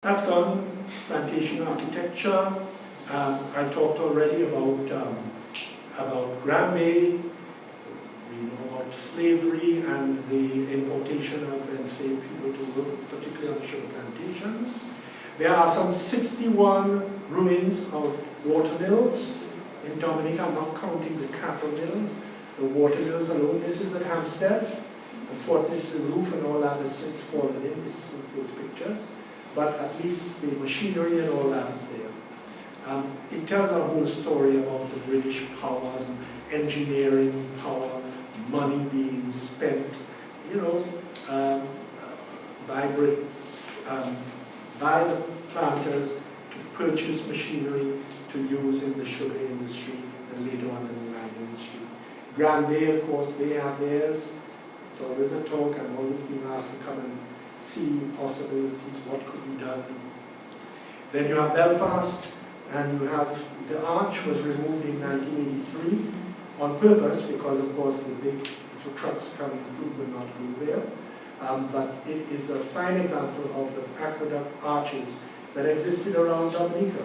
That's done. Plantation architecture. I talked already about Granby. We know about slavery and the importation of enslaved people to work, particularly on sugar plantations. There are some 61 ruins of water mills in Dominica. I'm not counting the cattle mills, the water mills alone. This is at Hampstead. Unfortunately, the roof and all that has since fallen in since those pictures. But at least the machinery and all that is there. It tells a whole story about the British power, engineering power, money being spent, by the planters to purchase machinery to use in the sugar industry and later on in the wine industry. Granby, of course, they have theirs. It's always a talk. I'm always being asked to come and see possibilities, what could be done. Then you have Belfast, and you have the arch was removed in 1983 on purpose because, of course, the big trucks coming through will not go there. But it is a fine example of the aqueduct arches that existed around Dominica.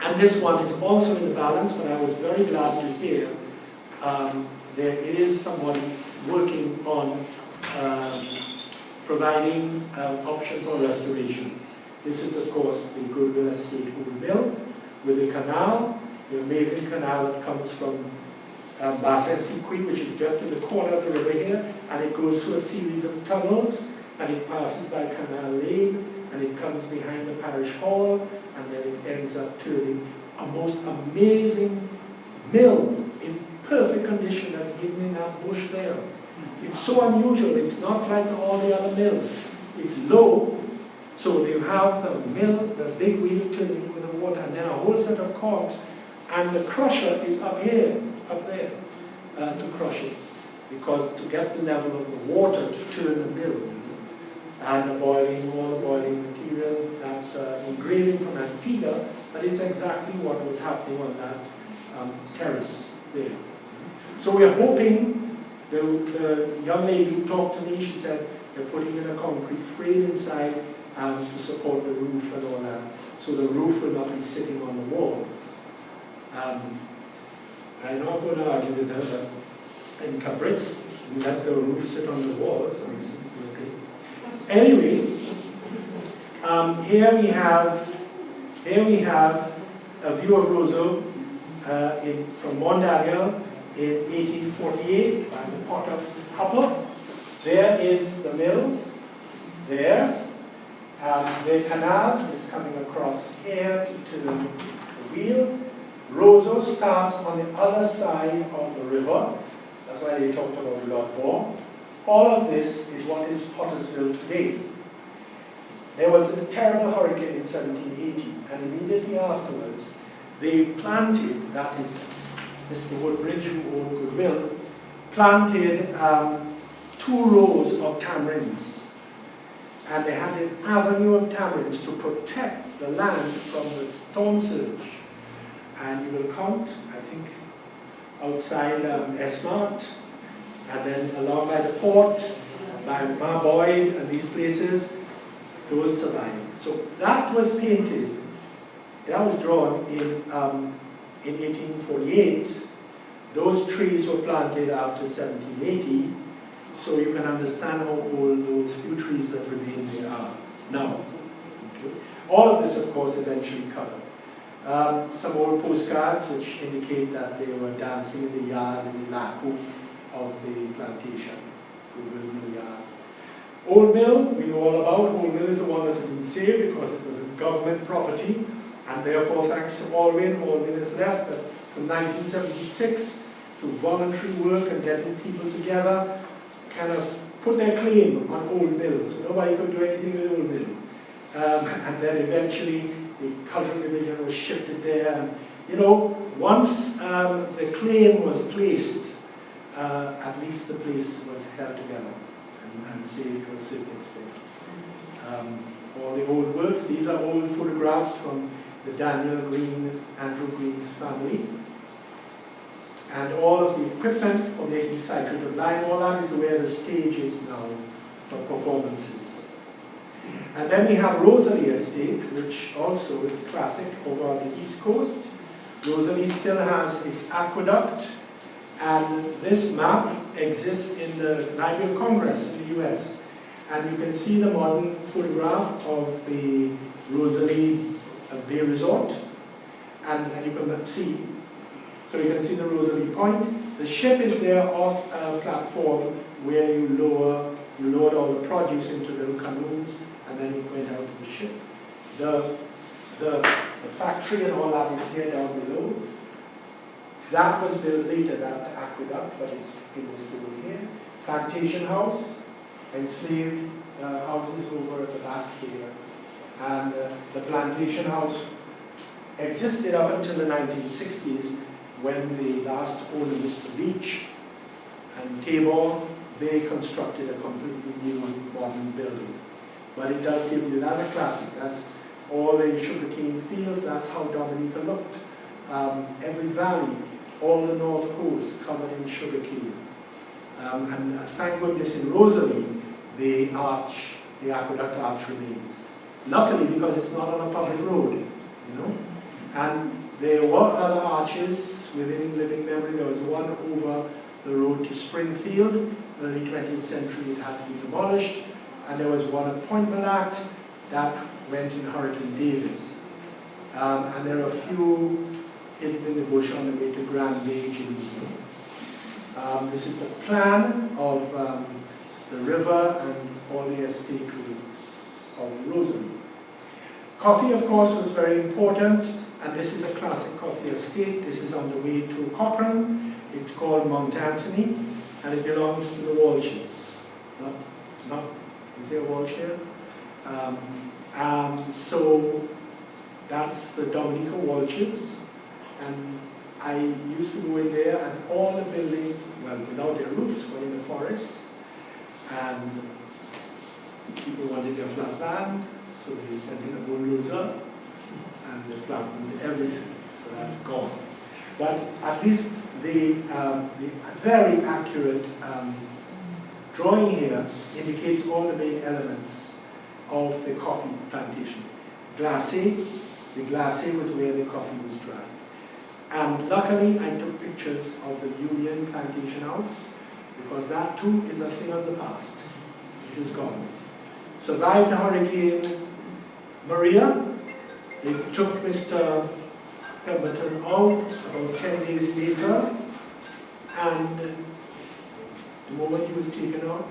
And this one is also in the balance, but I was very glad to hear there is somebody working on providing an option for restoration. This is, of course, the Goodwill Estate Goodwill with the canal, the amazing canal that comes from Bassin-Sequi, which is just in the corner of the river here, and it goes through a series of tunnels, and it passes by Canal Lane, and it comes behind the parish hall, and then it ends up turning a most amazing mill in perfect condition that's hidden in that bush there. It's so unusual. It's not like all the other mills. It's low, so you have the mill, the big wheel turning with the water, and then a whole set of cogs, and the crusher is up there, to crush it, because to get the level of the water to turn the mill, and all the boiling material, that's engraving from Antigua, but it's exactly what was happening on that terrace there. So we are hoping. The young lady who talked to me, she said they're putting in a concrete frame inside to support the roof and all that. So the roof will not be sitting on the walls. I'm not going to argue with her, but in Cabrits, we let the roof sit on the walls. So it's okay. Anyway, here we have a view of Roseau from Mont Daniel in 1848 by the Potter couple. There is the mill, there. The canal is coming across here to turn the wheel. Roseau starts on the other side of the river. That's why they talked about Lot Bore. All of this is what is Pottersville today. There was this terrible hurricane in 1780, and immediately afterwards, they planted, that is Mr. Woodbridge, who owned Goodwill, planted 2 rows of tamarinds. And they had an avenue of tamarinds to protect the land from the storm surge. And you will count, I think, outside Esmart, and then along by the port, by Marboyd and these places, those survived. So that was painted, that was drawn in 1848. Those trees were planted after 1780, so you can understand how old those few trees that remain there are now. Okay. All of this, of course, eventually covered. Some old postcards which indicate that they were dancing in the yard in the laku of the plantation, Goodwill Mill Yard. Old Mill, we know all about. Old Mill is the one that has been saved because it was a government property, and therefore, thanks to Alwyn is left. But from 1976 to voluntary work and getting people together, kind of put their claim on Old Mill. So nobody could do anything with Old Mill. And then eventually, the cultural division was shifted there. And, you know, once the claim was placed, at least the place was held together and saved to a certain extent. All the old works, these are old photographs from the Daniel Green, Andrew Green's family. And all of the equipment for making citrate of lime, all that is where the stage is now for performances. And then we have Rosary Estate, which also is classic over on the East Coast. Rosary still has its aqueduct, and this map exists in the Library of Congress in the US. And you can see the modern photograph of the Rosary Bay Resort, and you can see, so you can see the Rosary Point. The ship is there off a platform where you load all the produce into little canoes, and then you went out to the ship. The factory and all that is here down below. That was built later, that aqueduct, but it's in the zone here. Plantation House, enslaved houses over at the back here. And the Plantation House existed up until the 1960s when the last owner, Mr. Beach, and Tabor, they constructed a completely new modern building. But it does give you another classic. That's all the sugarcane fields. That's how Dominica looked. Every valley, all the north coast covered in sugarcane. And thank goodness in Rosary, the arch, the Aqueduct Arch remains. Luckily, because it's not on a public road, you know. And there were other arches within living memory. There was one over the road to Springfield. Early 20th century, it had to be demolished. And there was one at Point Malact that went in Hurricane Davis. And there are a few hidden in the bush on the way to Grand Bay, This is the plan of the river and all the estate routes of Rosary. Coffee, of course, was very important, and this is a classic coffee estate. This is on the way to Cochrane. It's called Mount Anthony, and it belongs to the Walshes. Is there a Walsh here? So that's the Dominica Walshes, and I used to go in there, and all the buildings, well, without their roofs, were in the forest, and people wanted their flat land, so they sent in a bulldozer, and they flattened everything, so that's gone. But at least the very accurate drawing here indicates all the main elements of the coffee plantation. Glacé, the glacé was where the coffee was dried. And luckily, I took pictures of the Union Plantation House, because that too is a thing of the past. It is gone. Survived the Hurricane Maria. They took Mr. Pemberton out about 10 days later, and the moment he was taken out,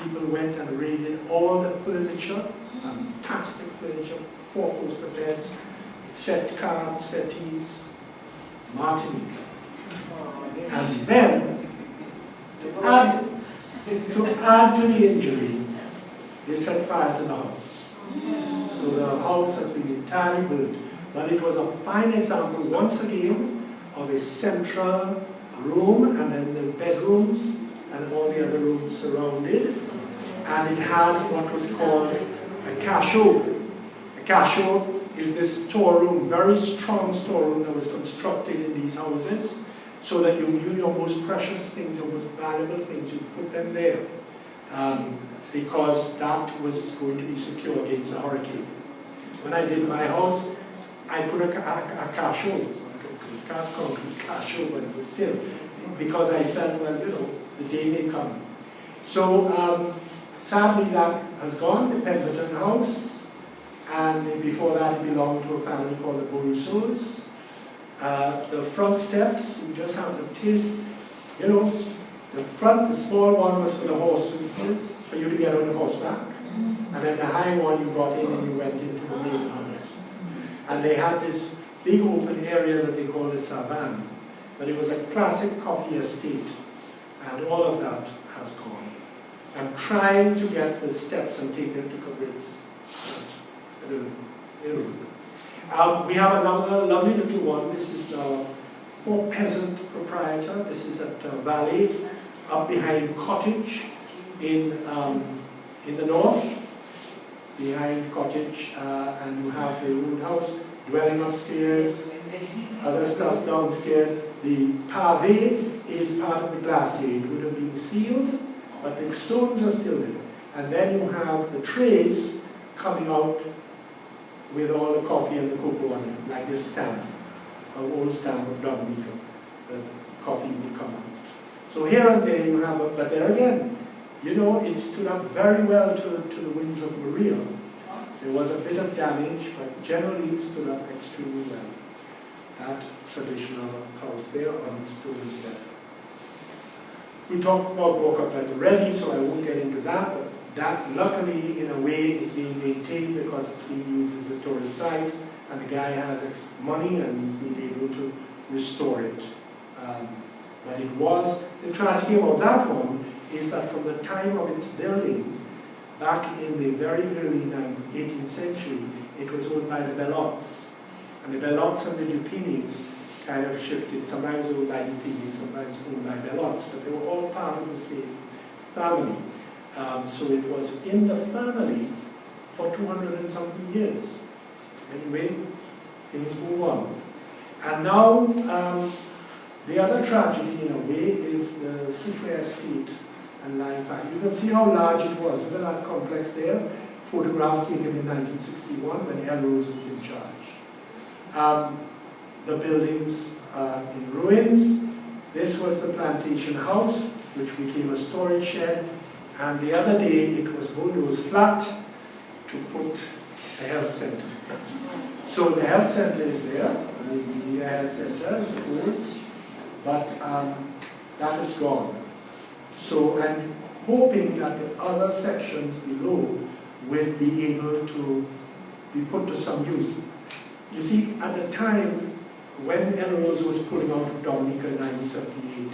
people went and raided all the furniture, fantastic furniture, 4-poster beds, set cards, settees, Martinique. And then, to add to the injury, they set fire to the house. So the house has been entirely built. But it was a fine example, once again, of a central room, and then the bedrooms, and all the other rooms surrounded. And it had what was called a cachot. A cachot is this storeroom, very strong storeroom that was constructed in these houses, so that your most precious things, your most valuable things, you put them there, because that was going to be secure against a hurricane. When I did my house, I put a cachot, it's cast concrete cachot, but it was still, because I felt, well, you know, the day may come. So sadly that has gone, the Pemberton House, and before that it belonged to a family called the Borissos. The front steps, you just have to taste, you know, the front, the small one was for the horses, for you to get on the horseback, and then the high one you got in and you went into the main house. And they had this big open area that they called the Savane, but it was a classic coffee estate, and all of that has gone. I'm trying to get the steps and take them to Cabritz. We have another lovely little one. This is the poor peasant proprietor. This is at Valley, up behind Cottage in the north, behind Cottage, and you have the old house, dwelling upstairs, other stuff downstairs. The pave is part of the glacé. It would have been sealed, but the stones are still there. And then you have the trays coming out with all the coffee and the cocoa on it, like this stamp, an old stamp of Dominica, the coffee would come out. So here and there you have, but there again, you know, it stood up very well to the winds of Maria. There was a bit of damage, but generally it stood up extremely well. That traditional house there on the stone step. We talked about walk-up already, so I won't get into that, but that luckily in a way is being maintained because it's being used as a tourist site, and the guy has money and he's been able to restore it. But it was, the tragedy about that one is that from the time of its building, back in the very early 18th century, it was owned by the Bellots. And the Bellots and the Dupinis kind of shifted, sometimes owned by Dupinis, sometimes owned by Bellots, but they were all part of the same family. So it was in the family for 200 and something years. Anyway, things move on. And now, the other tragedy in a way is the Rosary Estate and Line 5. You can see how large it was. Look at that complex there, photograph taken in 1961 when L. Rose was in charge. The buildings are in ruins. This was the Plantation house, which became a storage shed. And the other day it was bulldozed flat to put a health center. So the health center is there, there's the media health center, it's old, but that is gone. So I'm hoping that the other sections below will be able to be put to some use. You see, at the time when L. Rose was pulling out of Dominica in 1978,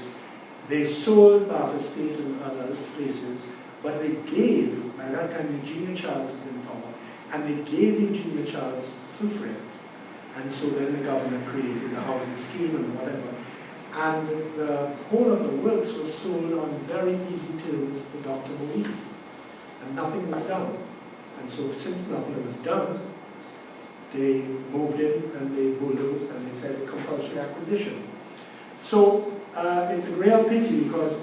they sold Bath Estate and other places, but they gave, by that time Eugenia Charles was in power, and they gave Eugenia Charles suffrage. And so then the government created the housing scheme and whatever. And the whole of the works was sold on very easy terms to Dr. Moise. And nothing was done. And so since nothing was done, they moved in and they bulldozed and they said compulsory acquisition. So it's a real pity because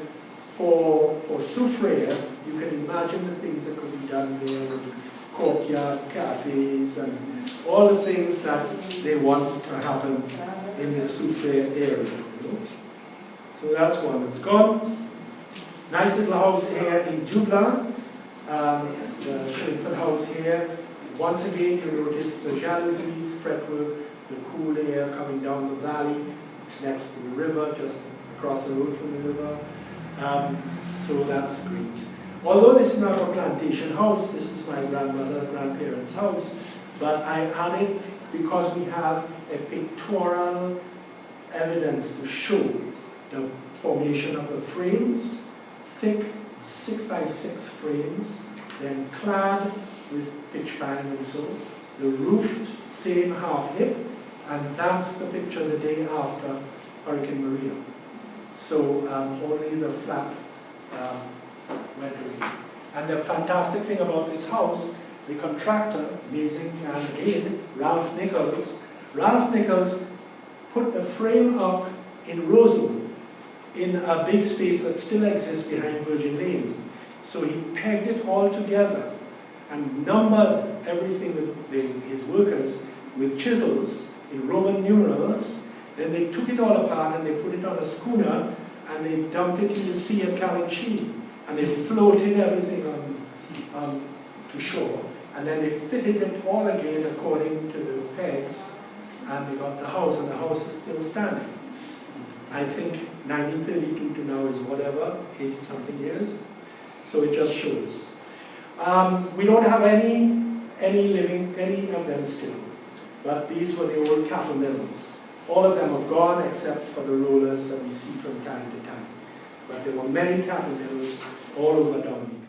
for Soufriere, you can imagine the things that could be done there with courtyard, cafes, and all the things that they want to happen in the Soufriere area. So that's one that's gone. Nice little house here in Dublin, the Shillingford house here. Once again, you notice the jalousies, fretwork, the cool air coming down the valley. It's next to the river, just across the road from the river. So that's great. Although this is not a plantation house, this is my grandparents' house, but I had it because we have a pictorial evidence to show the formation of the frames, thick 6x6 frames, then clad with pitch pine and so. The roof, same half hip, and that's the picture the day after Hurricane Maria. So only the flap went away. And the fantastic thing about this house, the contractor, amazing, and again, Ralph Nichols put the frame up in Rosewood in a big space that still exists behind Virgin Lane. So he pegged it all together and numbered everything with his workers with chisels in Roman numerals. Then they took it all apart and they put it on a schooner and they dumped it in the sea at Calanchee. And they floated everything to shore. And then they fitted it all again according to the pegs. And they got the house, and the house is still standing. I think 1932 to now is whatever, 80-something years. So it just shows. We don't have any of them still. But these were the old cattle mills. All of them have gone except for the rollers that we see from time to time. But there were many cattle mills all over Dominica.